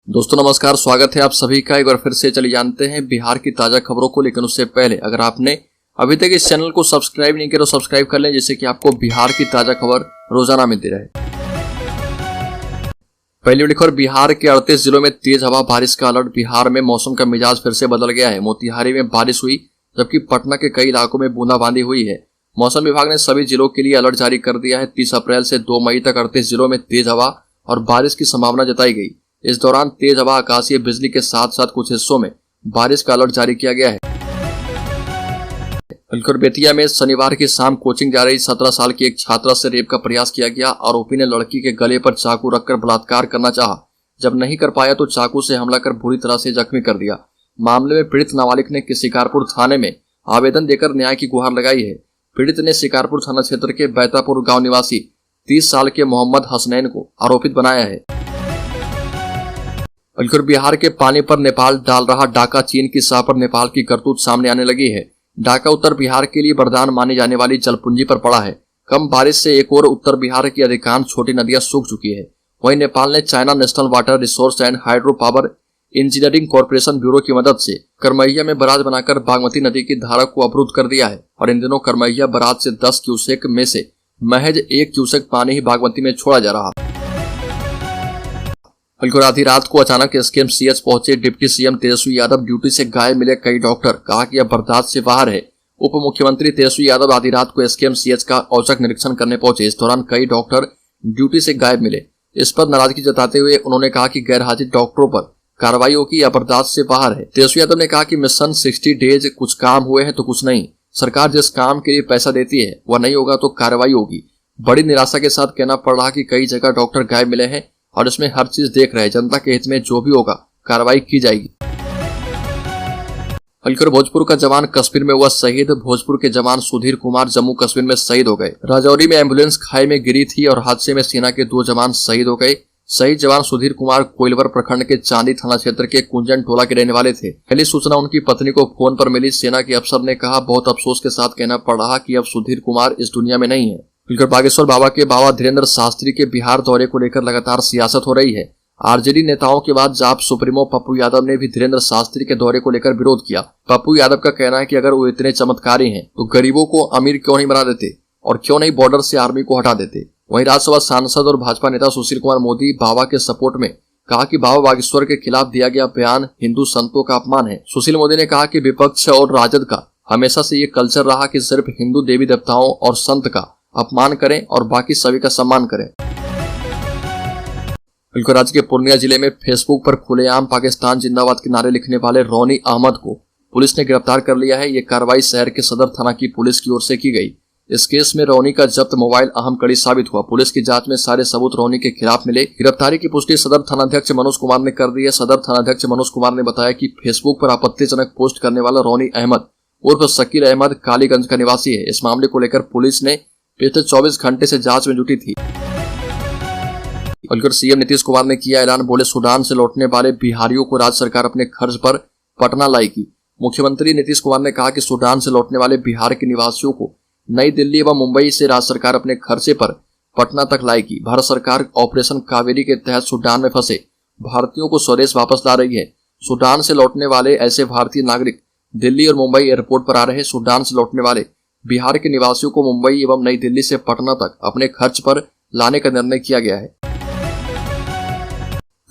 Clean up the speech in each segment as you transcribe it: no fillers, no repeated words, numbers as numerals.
दोस्तों नमस्कार, स्वागत है आप सभी का। एक बार फिर से चलिए जानते हैं बिहार की ताजा खबरों को। लेकिन उससे पहले अगर आपने अभी तक इस चैनल को सब्सक्राइब नहीं किया तो सब्सक्राइब कर लें, जिससे कि आपको बिहार की ताजा खबर रोजाना मिलती रहे। पहली बड़ी खबर, बिहार के 38 जिलों में तेज हवा बारिश का अलर्ट। बिहार में मौसम का मिजाज फिर से बदल गया है। मोतिहारी में बारिश हुई, जबकि पटना के कई इलाकों में बूंदाबांदी हुई है। मौसम विभाग ने सभी जिलों के लिए अलर्ट जारी कर दिया है। 30 अप्रैल से 2 मई तक 38 जिलों में तेज हवा और बारिश की संभावना जताई गई। इस दौरान तेज हवा, आकाशीय बिजली के साथ साथ कुछ हिस्सों में बारिश का अलर्ट जारी किया गया है। बेतिया में शनिवार की शाम कोचिंग जा रही 17 साल की एक छात्रा से रेप का प्रयास किया गया। आरोपी ने लड़की के गले पर चाकू रखकर बलात्कार करना चाहा। जब नहीं कर पाया तो चाकू से हमला कर बुरी तरह से जख्मी कर दिया। मामले में पीड़ित नाबालिग ने शिकारपुर थाने में आवेदन देकर न्याय की गुहार लगाई है। पीड़ित ने शिकारपुर थाना क्षेत्र के बैतापुर गांव निवासी 30 साल के मोहम्मद हसनैन को आरोपित बनाया है। बिहार के पानी पर नेपाल डाल रहा डाका, चीन की शाह पर नेपाल की करतूत सामने आने लगी है। डाका उत्तर बिहार के लिए वरदान मानी जाने वाली जलपुंजी पर पड़ा है। कम बारिश से एक और उत्तर बिहार की अधिकांश छोटी नदियां सूख चुकी है। वहीं नेपाल ने China national water resource and hydro power engineering corporation bureau की मदद से करमैया में बराज बनाकर बागमती नदी की धारा को अवरुद्ध कर दिया है। और इन दिनों करमैया बराज से 10 क्यूसेक में से महज 1 क्यूसेक पानी ही बागमती में छोड़ा जा रहा। आधी रात को अचानक एसकेएमसीएच पहुंचे deputy CM Tejashwi Yadav. Duty से गायब मिले कई डॉक्टर, कहा कि यह बर्दाश्त से बाहर है। उप मुख्यमंत्री तेजस्वी यादव आधी रात को एसकेएमसीएच का औचक निरीक्षण करने पहुंचे। इस दौरान कई डॉक्टर ड्यूटी से गायब मिले। इस पर नाराजगी जताते हुए उन्होंने कहा कि गैर हाजिर डॉक्टरों पर कार्रवाई होगी, यह बर्दाश्त से बाहर है। तेजस्वी यादव ने कहा कि मिशन 60 डेज, कुछ काम हुए हैं तो कुछ नहीं। सरकार जिस काम के लिए पैसा देती है वह नहीं होगा तो कार्रवाई होगी। बड़ी निराशा के साथ कहना पड़ रहा कि कई जगह डॉक्टर गायब मिले हैं और इसमें हर चीज देख रहे हैं। जनता के हित में जो भी होगा कार्रवाई की जाएगी। भोजपुर का जवान कश्मीर में हुआ शहीद। भोजपुर के जवान सुधीर कुमार जम्मू कश्मीर में शहीद हो गए। राजौरी में एम्बुलेंस खाई में गिरी थी और हादसे में सेना के 2 जवान शहीद हो गए। शहीद जवान सुधीर कुमार कोइलवर प्रखंड के चांदी थाना क्षेत्र के कुंजन टोला के रहने वाले थे। पहली सूचना उनकी पत्नी को फोन पर मिली। सेना के अफसर ने कहा, बहुत अफसोस के साथ कहना पड़ रहा कि अब सुधीर कुमार इस दुनिया में नहीं है। बागेश्वर बाबा के बाबा धीरेन्द्र शास्त्री के बिहार दौरे को लेकर लगातार सियासत हो रही है। आरजेडी नेताओं के बाद जाप सुप्रीमो पप्पू यादव ने भी धीरेन्द्र शास्त्री के दौरे को लेकर विरोध किया। पप्पू यादव का कहना है कि अगर वो इतने चमत्कारी हैं तो गरीबों को अमीर क्यों नहीं बना देते और क्यों नहीं बॉर्डर से आर्मी को हटा देते। वहीं राज्यसभा सांसद और भाजपा नेता सुशील कुमार मोदी बाबा के सपोर्ट में कहा कि बाबा बागेश्वर के खिलाफ दिया गया बयान हिंदू संतों का अपमान है। सुशील मोदी ने कहा कि विपक्ष और राजद का हमेशा से ये कल्चर रहा कि सिर्फ हिंदू देवी देवताओं और संत का अपमान करें और बाकी सभी का सम्मान करें। राज्य के पूर्णिया जिले में फेसबुक पर खुलेआम पाकिस्तान जिंदाबाद के नारे लिखने वाले रौनी अहमद को पुलिस ने गिरफ्तार कर लिया है। ये कार्रवाई शहर के सदर थाना की पुलिस की ओर से की गई। इस केस में रौनी का जब्त मोबाइल अहम कड़ी साबित हुआ। पुलिस की जांच में सारे सबूत रौनी के खिलाफ मिले। गिरफ्तारी की पुष्टि सदर थानाध्यक्ष मनोज कुमार ने कर दी है। सदर थानाध्यक्ष मनोज कुमार ने बताया कि फेसबुक पर आपत्तिजनक पोस्ट करने वाला रौनी अहमद उर्फ शकील अहमद कालीगंज का निवासी है। इस मामले को लेकर पुलिस ने पिछले 24 घंटे से जांच में जुटी थी। सीएम नीतीश कुमार ने किया ऐलान, बोले सूडान से लौटने वाले बिहारियों को राज्य सरकार अपने खर्च पर पटना लाएगी। मुख्यमंत्री नीतीश कुमार ने कहा कि सूडान से लौटने वाले बिहार के निवासियों को नई दिल्ली एवं मुंबई से राज्य सरकार अपने खर्चे पर पटना तक लाएगी। भारत सरकार ऑपरेशन कावेरी के तहत सूडान में फंसे भारतीयों को स्वदेश वापस ला रही है। सूडान से लौटने वाले ऐसे भारतीय नागरिक दिल्ली और मुंबई एयरपोर्ट पर आ रहे। सूडान से लौटने वाले बिहार के निवासियों को मुंबई एवं नई दिल्ली से पटना तक अपने खर्च पर लाने का निर्णय किया गया है।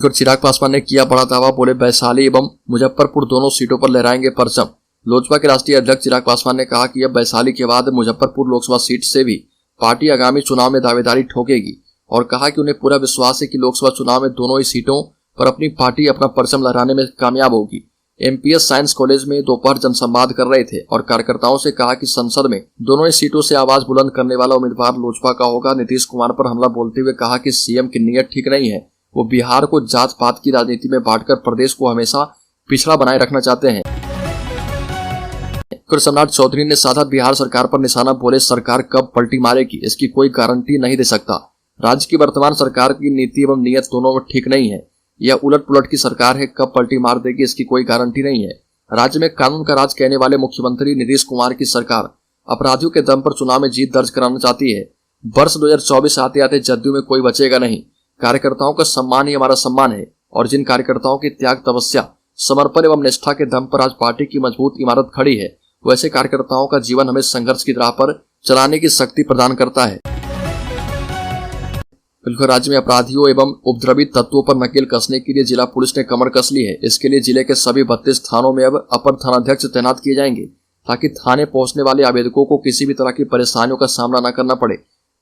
चिराग पासवान ने किया बड़ा दावा, बोले वैशाली एवं मुजफ्फरपुर दोनों सीटों पर लहराएंगे परचम। लोजपा के राष्ट्रीय अध्यक्ष चिराग पासवान ने कहा कि अब वैशाली के बाद मुजफ्फरपुर लोकसभा सीट से भी पार्टी आगामी चुनाव में दावेदारी ठोकेगी और कहा कि उन्हें पूरा विश्वास है कि लोकसभा चुनाव में दोनों ही सीटों पर अपनी पार्टी अपना परचम लहराने में कामयाब होगी। एमपीएस साइंस कॉलेज में दोपहर जनसंवाद कर रहे थे और कार्यकर्ताओं से कहा कि संसद में दोनों ही सीटों से आवाज बुलंद करने वाला उम्मीदवार लोजपा का होगा। नीतीश कुमार पर हमला बोलते हुए कहा कि सीएम की नीयत ठीक नहीं है। वो बिहार को जात पात की राजनीति में बांटकर प्रदेश को हमेशा पिछड़ा बनाए रखना चाहते हैं। सम्राट चौधरी ने साधा बिहार सरकार पर निशाना, बोले सरकार कब पलटी मारेगी इसकी कोई गारंटी नहीं दे सकता। राज्य की वर्तमान सरकार की नीति एवं नीयत दोनों में ठीक नहीं है। यह उलट पुलट की सरकार है, कब पलटी मार देगी इसकी कोई गारंटी नहीं है। राज्य में कानून का राज कहने वाले मुख्यमंत्री नीतीश कुमार की सरकार अपराधियों के दम पर चुनाव में जीत दर्ज कराना चाहती है। वर्ष 2024 आते आते जदयू में कोई बचेगा नहीं। कार्यकर्ताओं का सम्मान ही हमारा सम्मान है और जिन कार्यकर्ताओं की त्याग, तपस्या, समर्पण एवं निष्ठा के दम पर आज पार्टी की मजबूत इमारत खड़ी है, वैसे कार्यकर्ताओं का जीवन हमें संघर्ष की राह पर चलाने की शक्ति प्रदान करता है। बिल्कुल, राज्य में अपराधियों एवं उपद्रवी तत्वों पर नकेल कसने के लिए जिला पुलिस ने कमर कस ली है। इसके लिए जिले के सभी 32 थानों में अब अपर थानाध्यक्ष तैनात किए जाएंगे, ताकि थाने पहुंचने वाले आवेदकों को किसी भी तरह की परेशानियों का सामना न करना पड़े।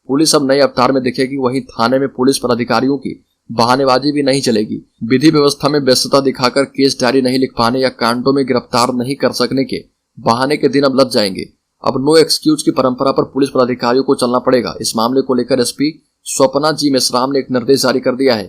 पुलिस अब नए अवतार में दिखेगी। वहीं थाने में पुलिस पर अधिकारियों की बहानेबाजी भी नहीं चलेगी। विधि व्यवस्था में व्यस्तता दिखाकर केस डायरी नहीं लिख पाने या कांडों में गिरफ्तार नहीं कर सकने के बहाने के दिन अब लग जाएंगे। अब नो एक्सक्यूज की परंपरा पर पुलिस पदाधिकारियों को चलना पड़ेगा। इस मामले को लेकर एसपी स्वप्ना जी मेश्राम ने एक निर्देश जारी कर दिया है।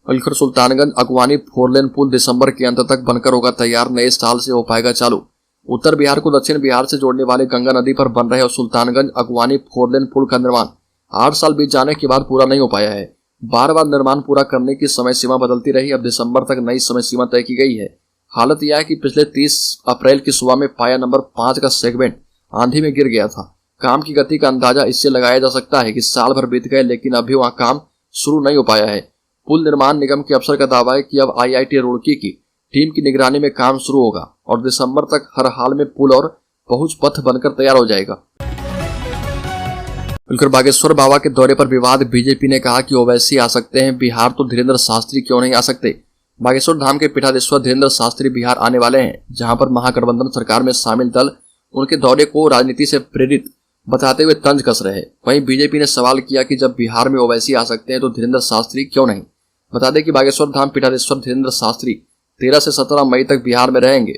अलखर सुल्तानगंज अगवानी 4 लेन पुल दिसंबर के अंत तक बनकर होगा तैयार। नए साल से हो पाएगा चालू। उत्तर बिहार को दक्षिण बिहार से जोड़ने वाले गंगा नदी पर बन रहे और सुल्तानगंज अगवानी 4 लेन पुल का निर्माण 8 साल बीत जाने के बाद पूरा नहीं हो पाया है। बार बार निर्माण पूरा करने की समय सीमा बदलती रही। अब दिसंबर तक नई समय सीमा तय की गई है। हालत यह है कि पिछले 30 अप्रैल की सुबह में पाया नंबर 5 का सेगमेंट आंधी में गिर गया था। काम की गति का अंदाजा इससे लगाया जा सकता है कि साल भर बीत गए, लेकिन अभी वहां काम शुरू नहीं हो पाया है। पुल निर्माण निगम के अफसर का दावा है कि अब IIT रुड़की की टीम की निगरानी में काम शुरू होगा और दिसंबर तक हर हाल में पुल और पहुंच पथ बनकर तैयार हो जाएगा। बिल्कुल, बागेश्वर बाबा के दौरे पर विवाद। बीजेपी ने कहा कि ओवैसी आ सकते हैं बिहार, तो धीरेन्द्र शास्त्री क्यों नहीं आ सकते। बागेश्वर धाम के पीठाधीश्वर धीरेन्द्र शास्त्री बिहार आने वाले हैं, जहां पर महागठबंधन सरकार में शामिल दल उनके दौरे को राजनीति से प्रेरित बताते हुए तंज कस रहे। वहीं बीजेपी ने सवाल किया कि जब बिहार में ओवैसी आ सकते हैं तो धीरेन्द्र शास्त्री क्यों नहीं। बता दें कि बागेश्वर धाम पीठाधीश्वर धीरेन्द्र शास्त्री 13 से 17 मई तक बिहार में रहेंगे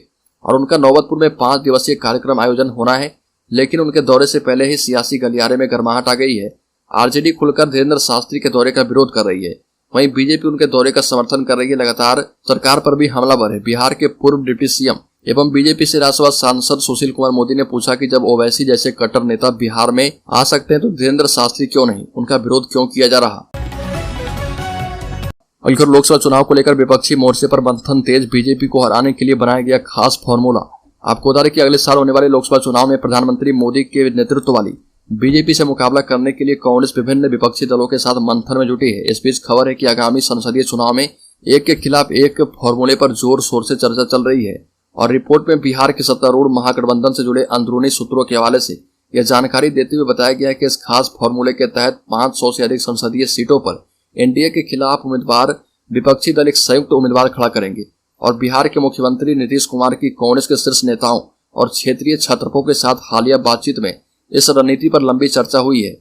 और उनका नौबतपुर में 5 दिवसीय कार्यक्रम आयोजन होना है, लेकिन उनके दौरे से पहले ही सियासी गलियारे में गर्माहट आ गई है। आरजेडी खुलकर धीरेन्द्र शास्त्री के दौरे का विरोध कर रही है। वहीं बीजेपी उनके दौरे का समर्थन कर रही है। लगातार सरकार पर भी हमलावर है। बिहार के पूर्व डिप्टी सीएम एवं बीजेपी से राज्यसभा सांसद सुशील कुमार मोदी ने पूछा कि जब ओवैसी जैसे कट्टर नेता बिहार में आ सकते हैं तो धीरेन्द्र शास्त्री क्यों नहीं, उनका विरोध क्यों किया जा रहा। अलखर लोकसभा चुनाव को लेकर विपक्षी मोर्चे पर मंथन तेज। बीजेपी को हराने के लिए बनाया गया खास फॉर्मूला। आपको बता दें कि अगले साल होने वाले लोकसभा चुनाव में प्रधानमंत्री मोदी के नेतृत्व वाली बीजेपी से मुकाबला करने के लिए कांग्रेस विभिन्न विपक्षी दलों के साथ मंथन में जुटी है। इस बीच खबर है कि आगामी संसदीय चुनाव में एक के खिलाफ एक फॉर्मूले पर जोर शोर से चर्चा चल रही है और रिपोर्ट में बिहार के सत्तारूढ़ महागठबंधन से जुड़े अंदरूनी सूत्रों के हवाले से यह जानकारी देते हुए बताया गया है कि इस खास फॉर्मूले के तहत 500 से अधिक संसदीय सीटों पर एनडीए के खिलाफ उम्मीदवार विपक्षी दल एक संयुक्त उम्मीदवार खड़ा करेंगे और बिहार के मुख्यमंत्री नीतीश कुमार की कांग्रेस के शीर्ष नेताओं और क्षेत्रीय छत्रपों के साथ हालिया बातचीत में इस रणनीति पर लंबी चर्चा हुई है।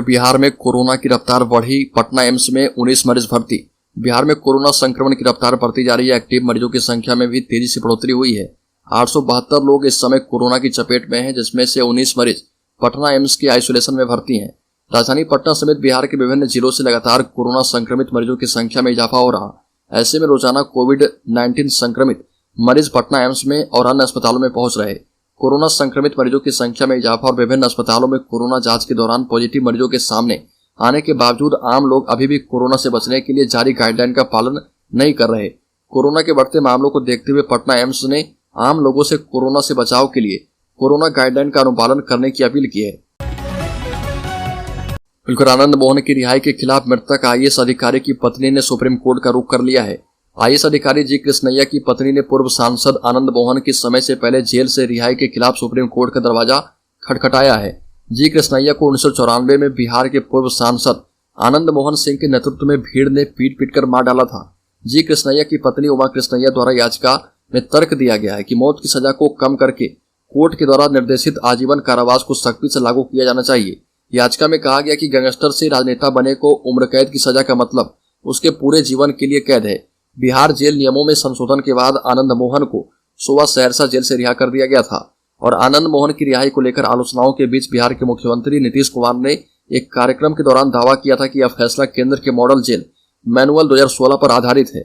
बिहार में कोरोना की रफ्तार बढ़ी। पटना एम्स में 19 मरीज भर्ती। बिहार में कोरोना संक्रमण की रफ्तार बढ़ती जा रही है। एक्टिव मरीजों की संख्या में भी तेजी से बढ़ोतरी हुई है। 872 लोग इस समय कोरोना की चपेट में हैं, जिसमें से 19 मरीज पटना एम्स के आइसोलेशन में भर्ती हैं। राजधानी पटना समेत बिहार के विभिन्न जिलों से लगातार कोरोना संक्रमित मरीजों की संख्या में इजाफा हो रहा। ऐसे में रोजाना कोविड-19 संक्रमित मरीज पटना एम्स में और अन्य अस्पतालों में पहुंच रहे। कोरोना संक्रमित मरीजों की संख्या में इजाफा और विभिन्न अस्पतालों में कोरोना जांच के दौरान पॉजिटिव मरीजों के सामने आने के बावजूद आम लोग अभी भी कोरोना से बचने के लिए जारी गाइडलाइन का पालन नहीं कर रहे। कोरोना के बढ़ते मामलों को देखते हुए पटना एम्स ने आम लोगों से कोरोना से बचाव के लिए कोरोना गाइडलाइन का अनुपालन करने की अपील की है। बिल्कुल, आनंद मोहन की रिहाई के खिलाफ मृतक IAS अधिकारी की पत्नी ने सुप्रीम कोर्ट का रुख कर लिया है। IAS अधिकारी जी कृष्णैया की पत्नी ने पूर्व सांसद आनंद मोहन की समय से पहले जेल से रिहाई के खिलाफ सुप्रीम कोर्ट का दरवाजा खटखटाया है। जी कृष्णैया को 1994 में बिहार के पूर्व सांसद आनंद मोहन सिंह के नेतृत्व में भीड़ ने पीट पीट कर मार डाला था। जी कृष्णैया की पत्नी उमा कृष्णैया द्वारा याचिका में तर्क दिया गया है कि मौत की सजा को कम करके कोर्ट के द्वारा निर्देशित आजीवन कारावास को सख्ती से लागू किया जाना चाहिए। याचिका में कहा गया कि गैंगस्टर से राजनेता बने को उम्र कैद की सजा का मतलब उसके पूरे जीवन के लिए कैद है। बिहार जेल नियमों में संशोधन के बाद आनंद मोहन को सुबह सहरसा जेल से रिहा कर दिया गया था और आनंद मोहन की रिहाई को लेकर आलोचनाओं के बीच बिहार के मुख्यमंत्री नीतीश कुमार ने एक कार्यक्रम के दौरान दावा किया था कि यह फैसला केंद्र के मॉडल जेल मैनुअल 2016 पर आधारित है।